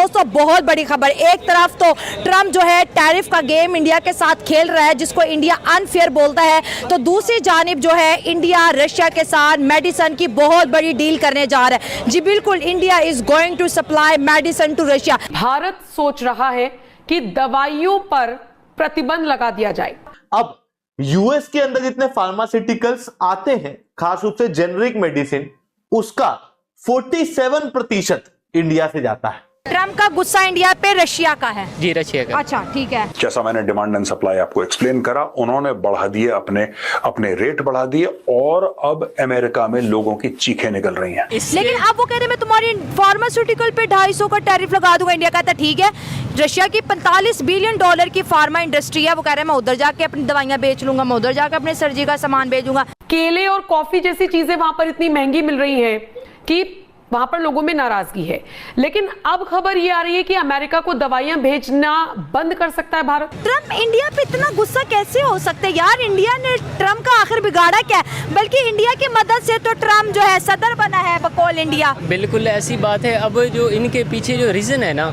दोस्तों बहुत बड़ी खबर, एक तरफ तो ट्रम्प जो है टैरिफ का गेम इंडिया के साथ खेल रहा है जिसको इंडिया अनफेयर बोलता है, तो दूसरी जानिब जो है इंडिया रशिया के साथ मेडिसिन की बहुत बड़ी डील करने जा रहा है। जी बिल्कुल, India is going to supply medicine to Russia. Bharat सोच रहा है कि दवाइयों पर प्रतिबंध लगा दिया जाए। अब यूएस के अंदर जितने फार्मास्यूटिकल्स आते हैं, खास रूप से जेनरिक मेडिसिन, उसका 47% इंडिया से जाता है। ट्रम्प का गुस्सा इंडिया पे रशिया का है। जी, रशिया का। अच्छा ठीक है। जैसा मैंने डिमांड एंड सप्लाई आपको एक्सप्लेन करा, उन्होंने बढ़ा दिए अपने रेट बढ़ा दिए और अब अमेरिका में लोगों की चीखें निकल रही हैं। लेकिन अब वो कह रहे हैं मैं तुम्हारी फार्मास्यूटिकल पे 250 का टैरिफ लगा दूंगा। इंडिया कहता है ठीक है। रशिया की $45 बिलियन की फार्मा इंडस्ट्री है, वो कह रहे हैं मैं उधर जाके अपनी दवाइयां बेच लूंगा, मैं उधर जाकर अपने सर्जरी का सामान बेचूंगा। केले और कॉफी जैसी चीजें वहां पर इतनी महंगी मिल रही हैं कि वहां पर लोगों में नाराजगी है। लेकिन अब खबर ये आ रही है कि अमेरिका को दवाइयां भेजना बंद कर सकता है भारत। ट्रम्प इंडिया पे इतना गुस्सा कैसे हो सकते हैं यार? इंडिया ने ट्रम्प का आखिर बिगाड़ा क्या है? बल्कि इंडिया की मदद से तो ट्रम्प जो है सदर बना है बकौल इंडिया। बिल्कुल ऐसी बात है। अब जो इनके पीछे जो रीजन है ना,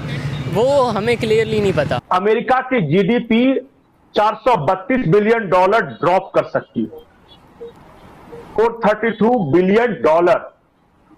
वो हमें क्लियरली नहीं पता। अमेरिका की जीडीपी $432 बिलियन ड्रॉप कर सकती है, 432 बिलियन,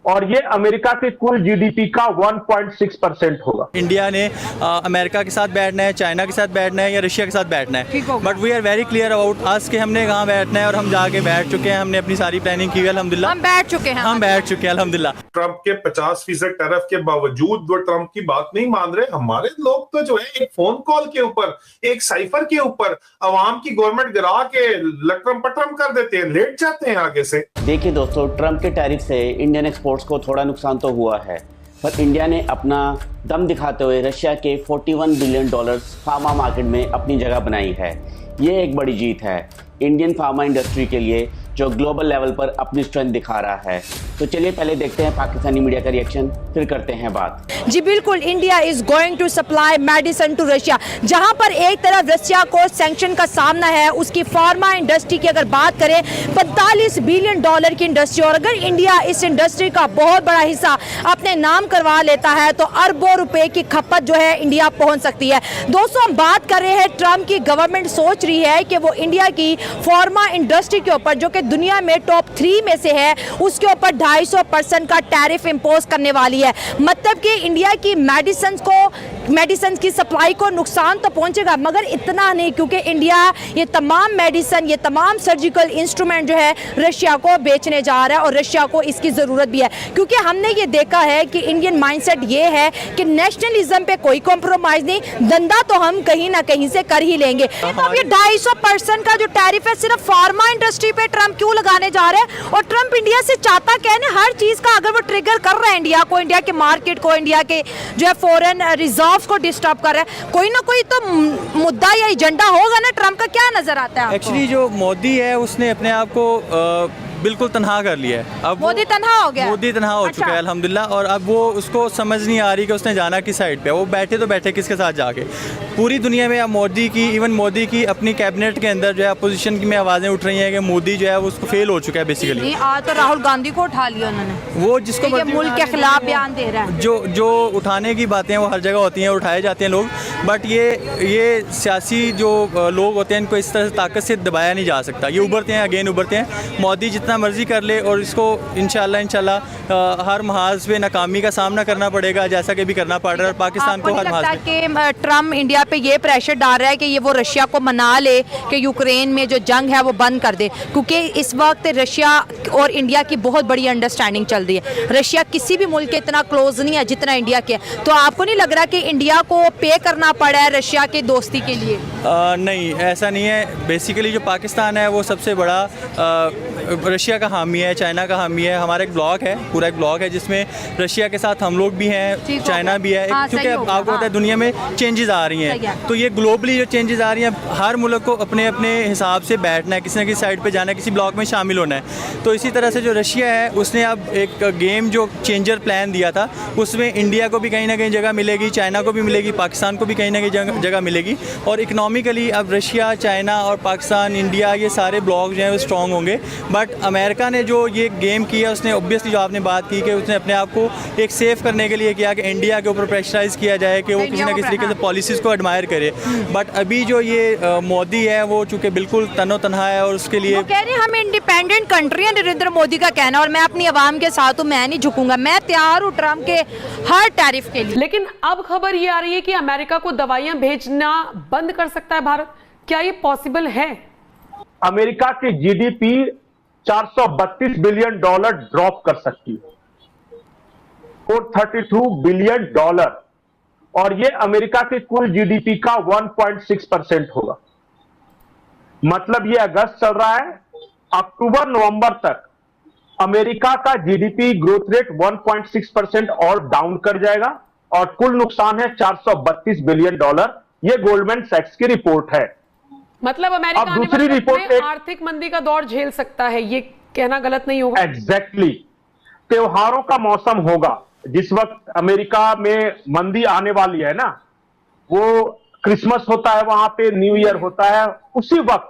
और ये अमेरिका के कुल जीडीपी का 1.6% होगा। इंडिया ने अमेरिका के साथ बैठना है, चाइना के साथ बैठना है या रशिया के साथ बैठना है, but we are very clear about आज के हमने कहाँ बैठना है और हम जाके बैठ चुके हैं। हमने अपनी सारी प्लानिंग की है अल्हम्दुलिल्लाह। हम बैठ चुके हैं अल्हम्दुलिल्लाह। ट्रंप के 50% टैरिफ के बावजूद वो ट्रंप की बात नहीं मान रहे। हमारे लोग तो जो है एक फोन कॉल के ऊपर, एक साइफर के ऊपर अवाम की गवर्नमेंट गिरा के लटरम पटरम कर देते हैं, लेट जाते हैं आगे से। देखिए दोस्तों, ट्रंप के टैरिफ से इंडियन एक्सपोर्ट्स को थोड़ा नुकसान तो हुआ है, पर इंडिया ने अपना दम दिखाते हुए रशिया के $41 बिलियन फार्मा मार्केट में अपनी जगह बनाई है। ये एक बड़ी जीत है इंडियन फार्मा इंडस्ट्री के लिए, जो ग्लोबल लेवल पर अपनी स्ट्रेंथ दिखा रहा है। तो चलिए पहले देखते हैं पाकिस्तानी मीडिया का रिएक्शन, फिर करते हैं बात। जी बिल्कुल, India is going to supply medicine to Russia. जहां पर एक तरफ रशिया को सैंक्शन का सामना है, उसकी फार्मा इंडस्ट्री की अगर बात करें $45 बिलियन की इंडस्ट्री, और अगर इंडिया इस इंडस्ट्री का बहुत बड़ा हिस्सा अपने नाम करवा लेता है तो अरबों रुपए की खपत जो है इंडिया पहुंच सकती है। दोस्तों हम बात कर रहे हैं, ट्रम्प की गवर्नमेंट सोच रही है कि वो इंडिया की फार्मा इंडस्ट्री के ऊपर, जो कि दुनिया में टॉप 3 में से है, उसके ऊपर 250% का टैरिफ इंपोज करने वाली है। मतलब कि इंडिया की मेडिसिन की सप्लाई को नुकसान तो पहुंचेगा, मगर इतना नहीं, क्योंकि इंडिया ये तमाम मेडिसिन, ये तमाम सर्जिकल इंस्ट्रूमेंट जो है रशिया को बेचने जा रहा है, और रशिया को इसकी ज़रूरत भी है। क्योंकि हमने ये देखा है कि इंडियन माइंडसेट ये है कि नेशनलिज्म पे कोई कॉम्प्रोमाइज़ नहीं, धंधा तो हम कहीं ना कहीं से कर ही लेंगे। तो अब ये 250% का जो टैरिफ है सिर्फ फार्मा इंडस्ट्री पे ट्रम्प क्यों लगाने जा रहे हैं? और ट्रम्प इंडिया से चाहता क्या है? हर चीज़ का अगर वो ट्रिगर कर रहा है इंडिया को, इंडिया के मार्केट को, इंडिया के जो है फॉरेन रिजर्व को डिस्टर्ब कर रहा है, कोई ना कोई तो मुद्दा या एजेंडा होगा ना। ट्रम्प का क्या नजर आता है आपको? एक्चुअली जो मोदी है उसने अपने आप को बिल्कुल तनहा कर लिया है। अब मोदी तनहा हो गया, मोदी तनहा हो चुका है अल्हम्दुलिल्लाह। और अब वो उसको समझ नहीं आ रही कि उसने जाना किस साइड पे। वो बैठे तो बैठे किसके साथ जाके। पूरी दुनिया में अब मोदी की अपनी कैबिनेट के अंदर जो है अपोजिशन में आवाज़ें उठ रही हैं कि मोदी जो है वो उसको फेल हो चुका है बेसिकली। आज तो राहुल गांधी को उठा लिया उन्होंने, वो जिसको मुल्क के खिलाफ बयान दे रहा है। जो उठाने की बातें वो हर जगह होती हैं, उठाए जाते हैं लोग, बट ये सियासी जो लोग होते हैं इनको इस तरह से ताकत से दबाया नहीं जा सकता। ये उभरते हैं, अगेन उभरते हैं। मोदी जितना मर्जी कर ले और इसको इंशाल्लाह हर महाज पे नाकामी का सामना करना पड़ेगा, जैसा कि भी करना पड़ रहा है पाकिस्तान को हर महाज पे। ट्रम्प इंडिया पे ये प्रेशर डाल रहा है कि ये वो रशिया को मना ले कि यूक्रेन में जो जंग है वो बंद कर दे, क्योंकि इस वक्त रशिया और इंडिया की बहुत बड़ी अंडरस्टैंडिंग चल रही है। रशिया किसी भी मुल्क के इतना क्लोज नहीं है जितना इंडिया के। तो आपको नहीं लग रहा कि इंडिया को पे करना पड़ा है रशिया के दोस्ती के लिए? नहीं, ऐसा नहीं है। बेसिकली जो पाकिस्तान है वो सबसे बड़ा रशिया का हामी है, चाइना का हामी है। हमारा एक ब्लॉग है, पूरा एक ब्लॉग है जिसमें रशिया के साथ हम लोग भी हैं, चाइना भी है। क्योंकि आपको पता है दुनिया में चेंजेस आ रही हैं, तो ये ग्लोबली जो चेंजेस आ रही हैं, हर मुल्क को अपने अपने हिसाब से बैठना है, किसी न किसी साइड पे जाना है, किसी ब्लॉक में शामिल होना है। तो इसी तरह से जो रशिया है उसने अब एक गेम जो चेंजर प्लान दिया था, उसमें इंडिया को भी कहीं ना कहीं जगह मिलेगी, चाइना को भी मिलेगी, पाकिस्तान को भी कहीं ना कहीं जगह मिलेगी। और इकनॉमिकली अब रशिया, चाइना और पाकिस्तान, इंडिया, ये सारे ब्लॉक जो हैं वो स्ट्रॉन्ग होंगे। बट अमेरिका ने जो ये गेम किया उसने ऑब्वियसली जो आपने बात की कि उसने अपने आप को एक सेफ करने के लिए किया कि इंडिया के ऊपर प्रेशराइज किया जाए कि वो किसी ना किसी तरीके से पॉलिसीज़ को एडमायर करे। बट अभी जो ये मोदी है वो चूँकि बिल्कुल तनो तनहा है और उसके लिए वो कह रहे हैं हम इंडिपेंडेंट कंट्री है, नरेंद्र मोदी का कहना, और मैं अपनी आवाम के साथ हूँ, मैं नहीं झुकूंगा, मैं तैयार हूँ ट्रम्प के हर टैरिफ के लिए। लेकिन अब खबर ये आ रही है कि अमेरिका को दवाइयां भेजना बंद कर सकता है भारत, क्या ये पॉसिबल है? अमेरिका की जीडीपी 432 बिलियन डॉलर ड्रॉप कर सकती है, 432 बिलियन डॉलर, और ये अमेरिका की कुल जीडीपी का 1.6% होगा। मतलब ये अगस्त चल रहा है, अक्टूबर नवंबर तक अमेरिका का जीडीपी ग्रोथ रेट 1.6% और डाउन कर जाएगा, और कुल नुकसान है 432 बिलियन डॉलर। ये गोल्डमैन सैक्स की रिपोर्ट है। मतलब अमेरिका अब दूसरी रिपोर्ट आर्थिक मंदी का दौर झेल सकता है, ये कहना गलत नहीं होगा। एग्जैक्टली त्योहारों का मौसम होगा, जिस वक्त अमेरिका में मंदी आने वाली है ना, वो क्रिसमस होता है वहां पे, न्यू ईयर होता है, उसी वक्त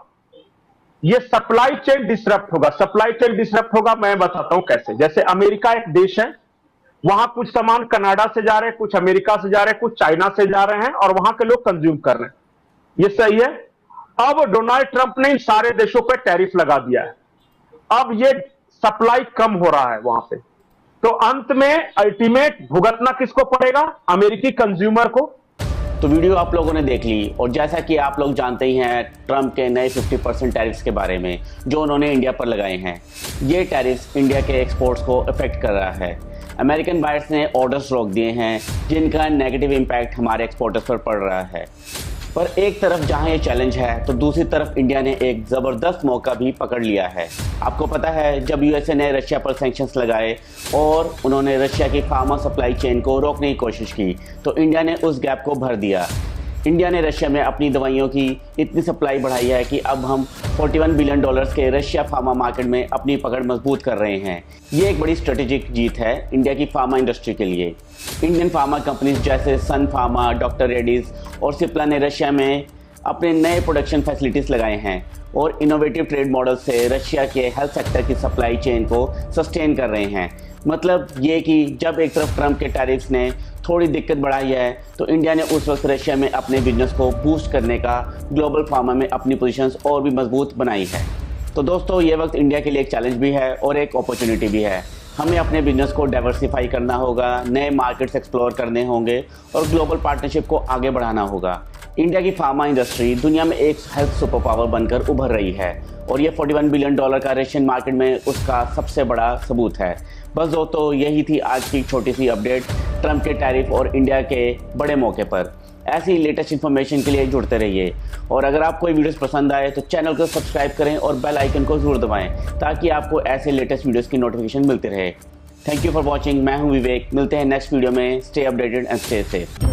ये सप्लाई चेन डिसरप्ट होगा। सप्लाई चेन डिसरप्ट होगा, मैं बताता हूं कैसे। जैसे अमेरिका एक देश है, वहां कुछ सामान कनाडा से जा रहे हैं, कुछ अमेरिका से जा रहे हैं, कुछ चाइना से जा रहे हैं, और वहां के लोग कंज्यूम कर रहे हैं, ये सही है। अब डोनाल्ड ट्रंप ने इन सारे देशों पर टैरिफ लगा दिया है, अब ये सप्लाई कम हो रहा है वहां पे, तो अंत में अल्टीमेट भुगतना किसको पड़ेगा? अमेरिकी कंज्यूमर को। तो वीडियो आप लोगों ने देख ली, और जैसा कि आप लोग जानते ही हैं ट्रंप के नए 50% टैरिफ्स के बारे में जो उन्होंने इंडिया पर लगाए हैं। ये टैरिफ्स इंडिया के एक्सपोर्ट्स को अफेक्ट कर रहा है। अमेरिकन बायर्स ने ऑर्डर्स रोक दिए हैं, जिनका नेगेटिव इम्पैक्ट हमारे एक्सपोर्टर्स पर पड़ रहा है। पर एक तरफ जहां ये चैलेंज है, तो दूसरी तरफ इंडिया ने एक ज़बरदस्त मौका भी पकड़ लिया है। आपको पता है, जब यूएसए ने रशिया पर सैंक्शंस लगाए और उन्होंने रशिया की फार्मा सप्लाई चेन को रोकने की कोशिश की, तो इंडिया ने उस गैप को भर दिया। इंडिया ने रशिया में अपनी दवाइयों की इतनी सप्लाई बढ़ाई है कि अब हम 41 बिलियन डॉलर्स के रशिया फार्मा मार्केट में अपनी पकड़ मजबूत कर रहे हैं। ये एक बड़ी स्ट्रेटेजिक जीत है इंडिया की फार्मा इंडस्ट्री के लिए। इंडियन फार्मा कंपनीज जैसे सन फार्मा, डॉक्टर रेड्डीज और सिप्ला ने रशिया में अपने नए प्रोडक्शन फैसिलिटीज़ लगाए हैं और इनोवेटिव ट्रेड मॉडल से रशिया के हेल्थ सेक्टर की सप्लाई चेन को सस्टेन कर रहे हैं। मतलब ये कि जब एक तरफ ट्रंप के टैरिफ्स ने थोड़ी दिक्कत बढ़ाई है, तो इंडिया ने उस वक्त रशिया में अपने बिजनेस को बूस्ट करने का ग्लोबल फार्मा में अपनी पोजीशंस और भी मजबूत बनाई है। तो दोस्तों, ये वक्त इंडिया के लिए एक चैलेंज भी है और एक अपॉर्चुनिटी भी है। हमें अपने बिजनेस को डाइवर्सिफाई करना होगा, नए मार्केट्स एक्सप्लोर करने होंगे और ग्लोबल पार्टनरशिप को आगे बढ़ाना होगा। इंडिया की फार्मा इंडस्ट्री दुनिया में एक हेल्थ सुपर पावर बनकर उभर रही है, और ये 41 बिलियन डॉलर का रशियन मार्केट में उसका सबसे बड़ा सबूत है। बस दोस्तों, यही थी आज की छोटी सी अपडेट ट्रंप के टैरिफ और इंडिया के बड़े मौके पर। ऐसी लेटेस्ट इन्फॉर्मेशन के लिए जुड़ते रहिए, और अगर आपको ये वीडियोस पसंद आए तो चैनल को सब्सक्राइब करें और बेल आइकन को जरूर दबाएं, ताकि आपको ऐसे लेटेस्ट वीडियोस की नोटिफिकेशन मिलती रहे। Thank you for watching. मैं हूं विवेक, मिलते हैं नेक्स्ट वीडियो में। Stay updated and stay safe.